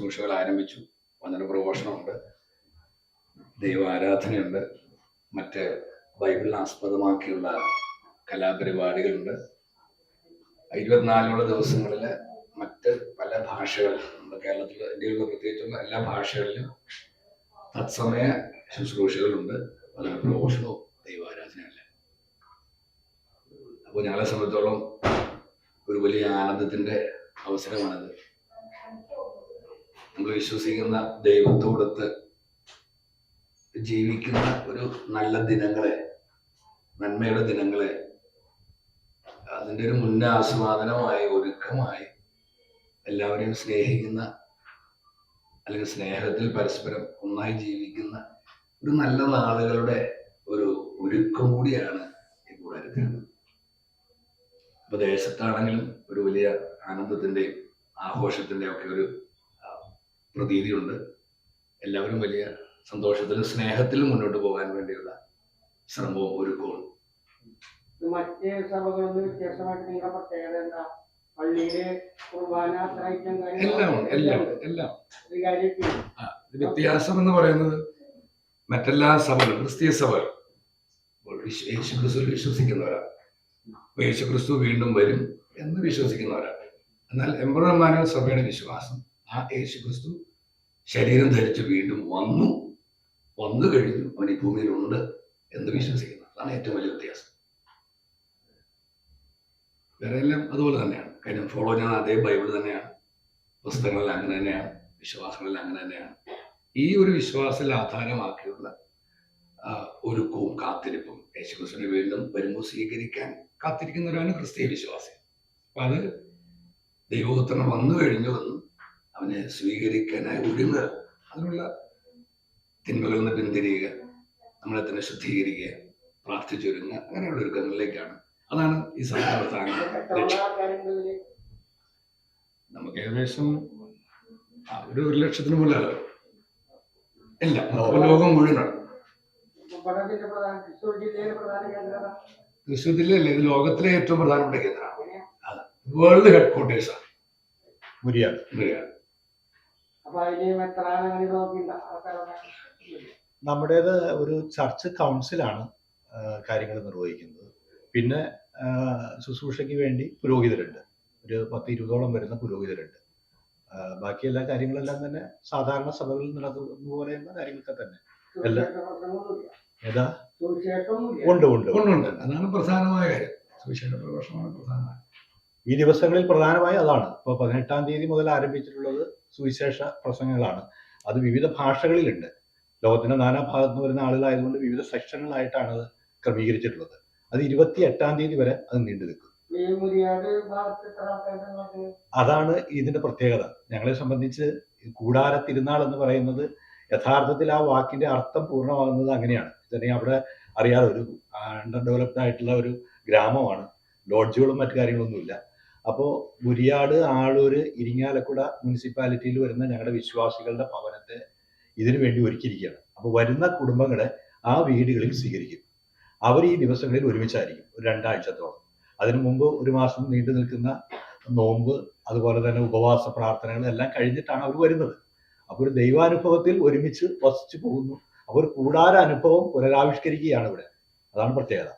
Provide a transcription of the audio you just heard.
ശുശ്രൂഷകൾ ആരംഭിച്ചു. വചന പ്രഘോഷണമുണ്ട്, ദൈവാരാധനയുണ്ട്, മറ്റ് ബൈബിളിനെ ആസ്പദമാക്കിയുള്ള കലാപരിപാടികളുണ്ട്. 24 ദിവസങ്ങളിൽ മറ്റ് പല ഭാഷകൾ, നമ്മുടെ കേരളത്തിൽ, ഇന്ത്യയിലുള്ള പ്രത്യേകിച്ചുള്ള എല്ലാ ഭാഷകളിലും തത്സമയ ശുശ്രൂഷകളുണ്ട്, വചന പ്രഘോഷണവും ദൈവാരാധനയല്ല. അപ്പോൾ ഞങ്ങളെ സംബന്ധിച്ചോളം ഒരു വലിയ ആനന്ദത്തിൻ്റെ അവസരമാണിത്. നമ്മൾ വിശ്വസിക്കുന്ന ദൈവത്തോടൊത്ത് ജീവിക്കുന്ന ഒരു നല്ല ദിനങ്ങളെ, നന്മയുടെ ദിനങ്ങളെ അതിൻ്റെ ഒരു മുന്നാസ്വാദനമായി, ഒരുക്കമായി എല്ലാവരെയും സ്നേഹിക്കുന്ന, അല്ലെങ്കിൽ സ്നേഹത്തിൽ പരസ്പരം ഒന്നായി ജീവിക്കുന്ന ഒരു നല്ല നാളുകളുടെ ഒരു ഒരുക്കം കൂടിയാണ് ഈ കൂടാരത്തിൽ. ഇപ്പൊ ദേശത്താണെങ്കിലും ഒരു വലിയ ആനന്ദത്തിന്റെയും ആഘോഷത്തിന്റെയും ഒക്കെ ഒരു പ്രതീതിയുണ്ട്. എല്ലാവരും വലിയ സന്തോഷത്തിലും സ്നേഹത്തിലും മുന്നോട്ട് പോകാൻ വേണ്ടിയുള്ള ശ്രമവും ഒരുക്കവും. മറ്റ് സഭകളൊന്നും വ്യത്യാസമായിട്ട് നിങ്ങളുടെ പ്രത്യേകത എന്താ? പള്ളിയിലെ കുർബാന എല്ലാം വ്യത്യാസം എന്ന് പറയുന്നത്, മറ്റെല്ലാ സഭകളും, ക്രിസ്തീയ സഭകൾ യേശുക്രിസ്തുവിൽ വിശ്വസിക്കുന്നവരാണ്. യേശുക്രിസ്തു വീണ്ടും വരും എന്ന് വിശ്വസിക്കുന്നവരാണ്. എന്നാൽ എംബ്രോ ഇമ്മാനുവൽ സഭയുടെ വിശ്വാസം ആ യേശുക്രിസ്തു ശരീരം ധരിച്ച് വീണ്ടും വന്നു കഴിഞ്ഞു, അവൻ ഈ ഭൂമിയിലുണ്ട് എന്ന് വിശ്വസിക്കുന്നു. അതാണ് ഏറ്റവും വലിയ വ്യത്യാസം. വേറെ എല്ലാം അതുപോലെ തന്നെയാണ്. കാര്യം ഫോളോ ചെയ്യുന്ന അതേ ബൈബിൾ തന്നെയാണ്, പുസ്തകങ്ങളെല്ലാം അങ്ങനെ തന്നെയാണ്, വിശ്വാസങ്ങളെല്ലാം അങ്ങനെ തന്നെയാണ്. ഈ ഒരു വിശ്വാസത്തിൽ ആധാരമാക്കിയുള്ള ഒരുക്കവും കാത്തിരിപ്പും, യേശുക്രിസ്തുവിനെ വീണ്ടും വരുമ്പോൾ സ്വീകരിക്കാൻ കാത്തിരിക്കുന്നവരാണ് ക്രിസ്തീയ വിശ്വാസി. അപ്പൊ അത് ദൈവപുത്രൻ വന്നു കഴിഞ്ഞുവെന്നും അവനെ സ്വീകരിക്കാനായി ഒരുങ്ങുക, അതിനുള്ള തിന്മകളിൽ നിന്ന് പിന്തിരിയുക, നമ്മളെ തന്നെ ശുദ്ധീകരിക്കുക, പ്രാർത്ഥിച്ചൊരുങ്ങുക, അങ്ങനെയുള്ള ഒരുക്കങ്ങളിലേക്കാണ്. അതാണ് ഈ സഭയുടെ പ്രധാന ലക്ഷ്യം. നമുക്ക് ഏകദേശം ഒരു 1,00,000 മുകളിലാണ് എല്ലാം, ലോകം മുഴുവനാണ്. തൃശ്ശൂർ ജില്ലയല്ലേ, ഇത് ലോകത്തിലെ ഏറ്റവും പ്രധാനപ്പെട്ട കേന്ദ്രമാണ്. വേൾഡ് ഹെഡ് ക്വാർട്ടേഴ്സ് ആണ് മുരിയാട്. നമ്മുടേത് ഒരു ചർച്ച് കൗൺസിലാണ് കാര്യങ്ങൾ നിർവഹിക്കുന്നത്. പിന്നെ ശുശ്രൂഷയ്ക്ക് വേണ്ടി പുരോഹിതരുണ്ട്, ഒരു 10-20ഓളം വരുന്ന പുരോഹിതരുണ്ട്. ബാക്കി എല്ലാ കാര്യങ്ങളെല്ലാം തന്നെ സാധാരണ സഭകളിൽ നടക്കുന്ന പോലെയുള്ള കാര്യങ്ങളൊക്കെ തന്നെ. എല്ലാം ഏതാ ഉണ്ട്. അതാണ് പ്രധാനമായ കാര്യം. സുവിശേഷ പ്രഘോഷണമാണ് പ്രധാനമായ. ഈ ദിവസങ്ങളിൽ പ്രധാനമായി അതാണ്. ഇപ്പോൾ 18-ാം തീയതി മുതൽ ആരംഭിച്ചിട്ടുള്ളത് സുവിശേഷ പ്രസംഗങ്ങളാണ്. അത് വിവിധ ഭാഷകളിലുണ്ട്. ലോകത്തിന്റെ നാനാഭാഗത്ത് നിന്ന് വരുന്ന ആളുകളായതുകൊണ്ട് വിവിധ സെക്ഷനുകളായിട്ടാണ് അത് ക്രമീകരിച്ചിട്ടുള്ളത്. അത് 28-ാം തീയതി വരെ അത് നീണ്ടു നിൽക്കും. അതാണ് ഇതിന്റെ പ്രത്യേകത. ഞങ്ങളെ സംബന്ധിച്ച് കൂടാര തിരുനാൾ എന്ന് പറയുന്നത് യഥാർത്ഥത്തിൽ ആ വാക്കിന്റെ അർത്ഥം പൂർണ്ണമാകുന്നത് അങ്ങനെയാണ്. ഇതന്നെ അവിടെ അറിയാതെ ഒരു അണ്ടർ ഡെവലപ്ഡ് ആയിട്ടുള്ള ഒരു ഗ്രാമമാണ്, ലോഡ്ജുകളും മറ്റു കാര്യങ്ങളൊന്നുമില്ല. അപ്പോൾ മുരിയാട്, ആളൂർ, ഇരിങ്ങാലക്കുട മുനിസിപ്പാലിറ്റിയിൽ വരുന്ന ഞങ്ങളുടെ വിശ്വാസികളുടെ ഭവനത്തെ ഇതിനു വേണ്ടി ഒരുക്കിയിരിക്കുകയാണ്. അപ്പോൾ വരുന്ന കുടുംബങ്ങളെ ആ വീടുകളിൽ സ്വീകരിക്കും. അവർ ഈ ദിവസങ്ങളിൽ ഒരുമിച്ചായിരിക്കും, ഒരു 2 ആഴ്ചത്തോളം. അതിനു മുമ്പ് 1 മാസം നീണ്ടു നിൽക്കുന്ന നോമ്പ്, അതുപോലെ തന്നെ ഉപവാസ പ്രാർത്ഥനകൾ എല്ലാം കഴിഞ്ഞിട്ടാണ് അവർ വരുന്നത്. അപ്പോൾ ഒരു ദൈവാനുഭവത്തിൽ ഒരുമിച്ച് വസിച്ചു പോകുന്നു. അപ്പോൾ ഒരു കൂടാര അനുഭവം പുനരാവിഷ്കരിക്കുകയാണ് ഇവിടെ. അതാണ് പ്രത്യേകത.